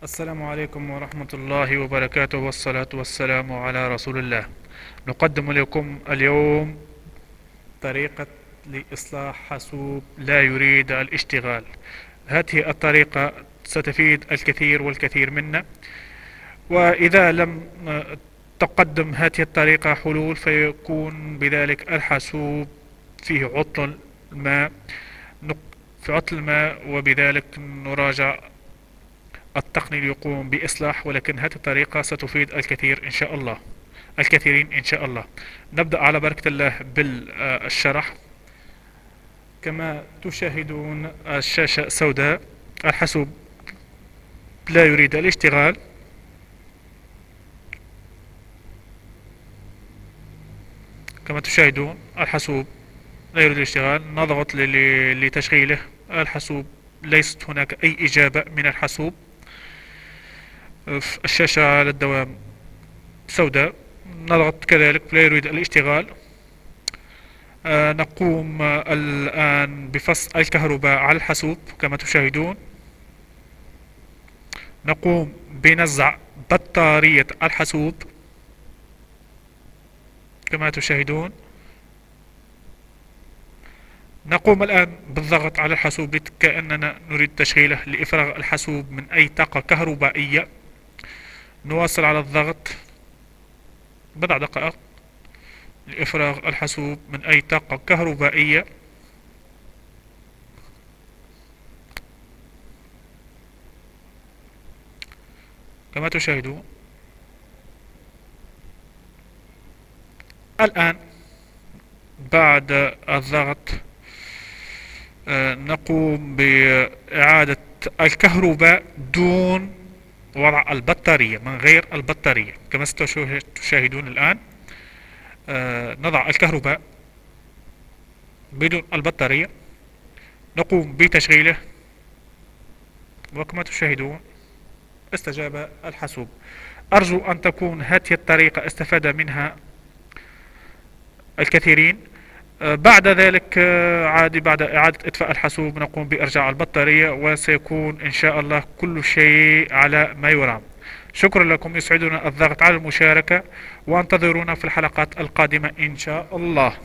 السلام عليكم ورحمة الله وبركاته، والصلاة والسلام على رسول الله. نقدم لكم اليوم طريقة لإصلاح حاسوب لا يريد الاشتغال. هذه الطريقة ستفيد الكثير والكثير منا، وإذا لم تقدم هذه الطريقة حلول فيكون بذلك الحاسوب فيه عطل ما في عطل ما، وبذلك نراجع التقني ليقوم بإصلاح، ولكن هذه الطريقة ستفيد الكثير إن شاء الله، الكثيرين إن شاء الله. نبدأ على بركة الله بالشرح. كما تشاهدون الشاشة سوداء، الحاسوب لا يريد الاشتغال. كما تشاهدون الحاسوب لا يريد الاشتغال. نضغط لتشغيله. الحاسوب ليست هناك أي إجابة من الحاسوب. الشاشة على الدوام سوداء. نضغط كذلك لا يريد الاشتغال. نقوم الآن بفصل الكهرباء على الحاسوب كما تشاهدون. نقوم بنزع بطارية الحاسوب كما تشاهدون. نقوم الآن بالضغط على الحاسوب كأننا نريد تشغيله لإفراغ الحاسوب من أي طاقة كهربائية. نواصل على الضغط بضع دقائق لإفراغ الحاسوب من أي طاقة كهربائية. كما تشاهدون الآن بعد الضغط نقوم بإعادة الكهرباء دون وضع البطارية، من غير البطارية كما تشاهدون الآن. نضع الكهرباء بدون البطارية. نقوم بتشغيله، وكما تشاهدون استجاب الحاسوب. أرجو أن تكون هذه الطريقة استفاد منها الكثيرين. بعد ذلك عادي، بعد إعادة إطفاء الحاسوب نقوم بإرجاع البطارية، وسيكون إن شاء الله كل شيء على ما يرام. شكرا لكم، يسعدنا الضغط على المشاركة، وانتظرونا في الحلقات القادمة إن شاء الله.